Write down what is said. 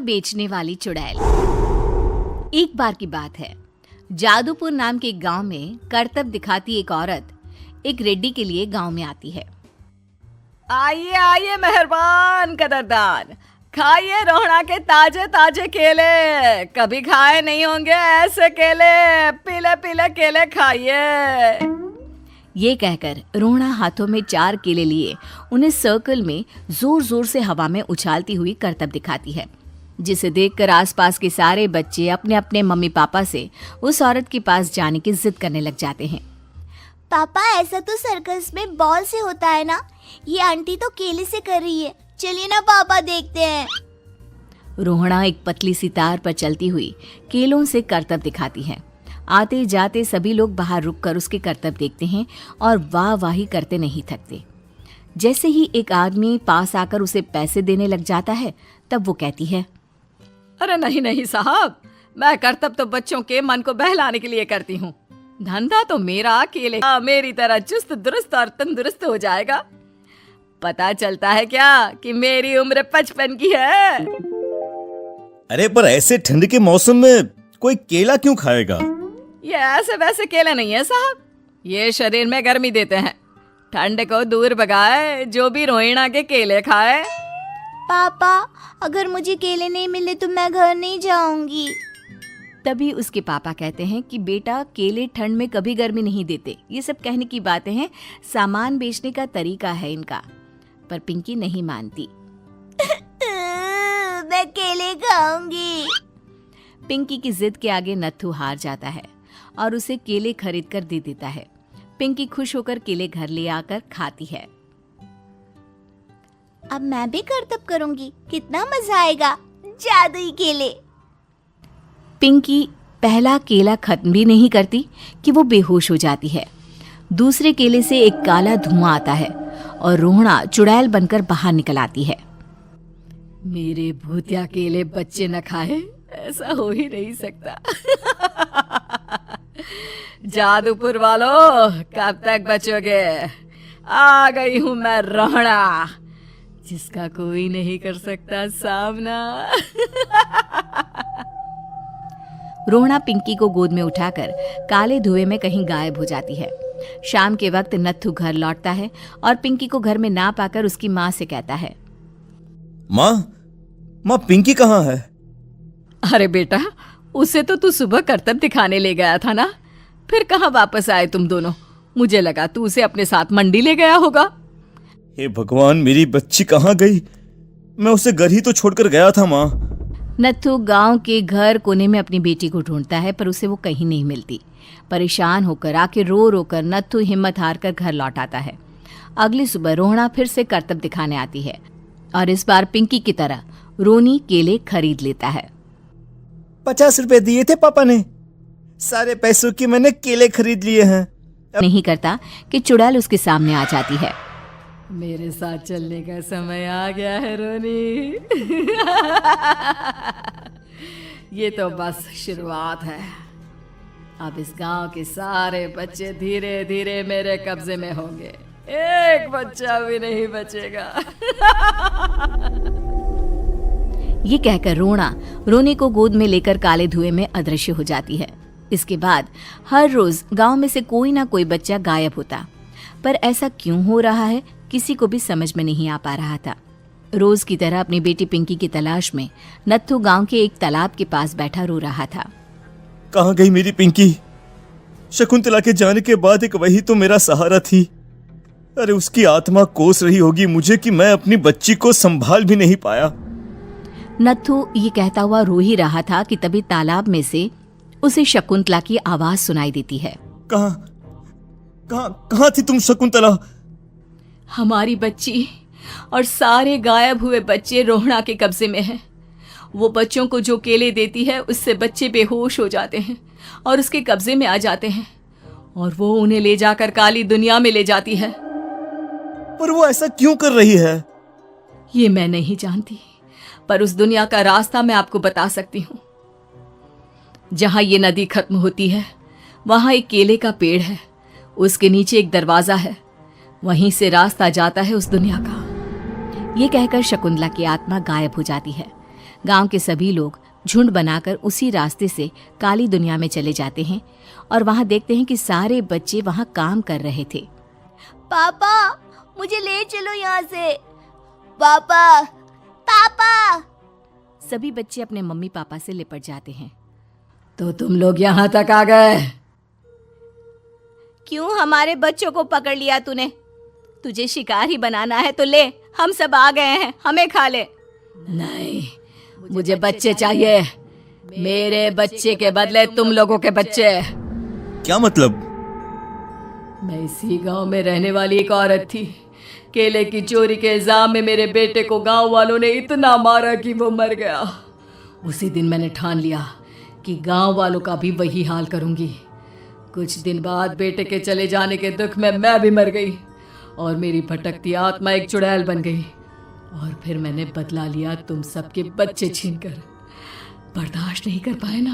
बेचने वाली चुड़ैल। एक बार की बात है, जादूपुर नाम के एक गांव में करतब दिखाती एक औरत एक रेड्डी के लिए गांव में आती है। आइए आइए मेहरबान कदरदान, खाइए रोहड़ा के ताजे ताजे केले। कभी खाए नहीं होंगे ऐसे केले, पीले पीले केले खाइए। ये कहकर रोहड़ा हाथों में 4 केले लिए उन्हें सर्कल में जोर जोर से हवा में उछालती हुई करतब दिखाती है, जिसे देखकर आसपास के सारे बच्चे अपने अपने मम्मी पापा से उस औरत के पास जाने की जिद करने लग जाते हैं। पापा, ऐसा तो सर्कस में बॉल से होता है ना, ये आंटी तो केले से कर रही है। चलिए ना पापा, देखते हैं। रोहड़ा एक पतली सी तार पर चलती हुई केलों से करतब दिखाती है। आते जाते सभी लोग बाहर रुककर उसके करतब देखते हैं और वाह वाही करते नहीं थकते। जैसे ही एक आदमी पास आकर उसे पैसे देने लग जाता है, तब वो कहती है, अरे नहीं नहीं साहब, मैं करतब तो बच्चों के मन को बहलाने के लिए करती हूँ। धंधा तो मेरा केले मेरी तरह चुस्त दुरुस्त और तंदुरुस्त हो जाएगा। पता चलता है क्या कि मेरी उम्र 55 की है। अरे पर ऐसे ठंड के मौसम में कोई केला क्यों खाएगा? ये ऐसे वैसे केले नहीं है साहब, ये शरीर में गर्मी देते हैं। ठंड को दूर भगाए जो भी रोहिणा के केले खाए। पापा, अगर मुझे केले नहीं मिले तो मैं घर नहीं जाऊंगी। तभी उसके पापा कहते हैं कि बेटा, केले ठंड में कभी गर्मी नहीं देते। ये सब कहने की बातें हैं, सामान बेचने का तरीका है इनका। पर पिंकी नहीं मानती। मैं केले खाऊंगी। पिंकी की जिद के आगे नत्थू हार जाता है और उसे केले खरीद कर दे देता है। पिंकी खुश होकर केले घर ले आकर खाती है। अब मैं भी करतब करूंगी, कितना मजा आएगा। जादुई केले। पिंकी पहला केला खत्म भी नहीं करती कि वो बेहोश हो जाती है। दूसरे केले से एक काला धुआं आता है और रोहड़ा चुड़ैल बनकर बाहर निकल आती है। मेरे भूतिया केले बच्चे न खाए, ऐसा हो ही नहीं सकता। जादूपुर वालों, कब तक बचोगे? आ गई हूं मैं रोहड़ा, जिसका कोई नहीं कर सकता सामना। रोहड़ा पिंकी को गोद में उठाकर काले धुएं में कहीं गायब हो जाती है। शाम के वक्त नत्थू घर लौटता है और पिंकी को घर में ना पाकर उसकी माँ से कहता है, माँ पिंकी कहाँ है? अरे बेटा, उसे तो तू सुबह करतब दिखाने ले गया था ना, फिर कहाँ वापस आए तुम दोनों? मुझे लगा तू उसे अपने साथ मंडी ले गया होगा। हे भगवान, मेरी बच्ची कहाँ गई? मैं उसे घर ही तो छोड़कर गया था माँ। नत्थू गांव के घर कोने में अपनी बेटी को ढूंढता है, पर उसे वो कहीं नहीं मिलती। परेशान होकर आखिर रो रो कर नत्थू हिम्मत हार कर घर लौट आता है। अगली सुबह रोहड़ा फिर से करतब दिखाने आती है और इस बार पिंकी की तरह रोनी केले खरीद लेता है। 50 रुपए दिए थे पापा ने, सारे पैसों की मैंने केले खरीद लिए हैं। नहीं करता कि चुड़ैल उसके सामने आ जाती है। मेरे साथ चलने का समय आ गया है रोनी। ये तो बस शुरुआत है। अब इस गांव के सारे बच्चे धीरे धीरे मेरे कब्जे में होंगे, एक बच्चा भी नहीं बचेगा। ये कहकर रोना रोनी को गोद में लेकर काले धुएं में अदृश्य हो जाती है। इसके बाद हर रोज गांव में से कोई ना कोई बच्चा गायब होता, पर ऐसा क्यों हो रहा है किसी को भी समझ में नहीं आ पा रहा था। रोज की तरह अपनी बेटी पिंकी की तलाश में नत्थू गांव के एक तालाब के पास बैठा रो रहा था। कहाँ गई मेरी पिंकी? शकुंतला के जाने के बाद एक वही तो मेरा सहारा थी। अरे उसकी आत्मा कोस रही होगी मुझे कि मैं अपनी बच्ची को संभाल भी नहीं पाया। नत्थू ये कहता हुआ रो ही रहा था कि तभी तालाब में से उसे शकुंतला की आवाज सुनाई देती है। कहाँ थी तुम शकुंतला? हमारी बच्ची और सारे गायब हुए बच्चे रोहड़ा के कब्जे में हैं। वो बच्चों को जो केले देती है उससे बच्चे बेहोश हो जाते हैं और उसके कब्जे में आ जाते हैं और वो उन्हें ले जाकर काली दुनिया में ले जाती है। पर वो ऐसा क्यों कर रही है? ये मैं नहीं जानती, पर उस दुनिया का रास्ता मैं आपको बता सकती हूँ। जहाँ ये नदी खत्म होती है वहाँ एक केले का पेड़ है, उसके नीचे एक दरवाजा है, वहीं से रास्ता जाता है उस दुनिया का। ये कहकर शकुंतला की आत्मा गायब हो जाती है। गांव के सभी लोग झुंड बनाकर उसी रास्ते से काली दुनिया में चले जाते हैं और वहां देखते हैं कि सारे बच्चे वहां काम कर रहे थे। पापा मुझे ले चलो यहाँ से। पापा पापा। सभी बच्चे अपने मम्मी पापा से लिपट जाते हैं। तो तुम लोग यहाँ तक आ गए? क्यों हमारे बच्चों को पकड़ लिया तूने? तुझे शिकार ही बनाना है तो ले, हम सब आ गए हैं, हमें खा ले। नहीं, मुझे बच्चे चाहिए। मेरे बच्चे के बदले तुम लोगों के बच्चे। क्या मतलब? मैं इसी गांव में रहने वाली एक औरत थी। केले की चोरी के इल्जाम में मेरे बेटे को गांव वालों ने इतना मारा कि वो मर गया। उसी दिन मैंने ठान लिया कि गांव वालों का भी वही हाल करूंगी। कुछ दिन बाद बेटे के चले जाने के दुख में मैं भी मर गई और मेरी भटकती आत्मा एक चुड़ैल बन गई। और फिर मैंने बदला लिया तुम सबके बच्चे छीनकर। बर्दाश्त नहीं कर पाए ना,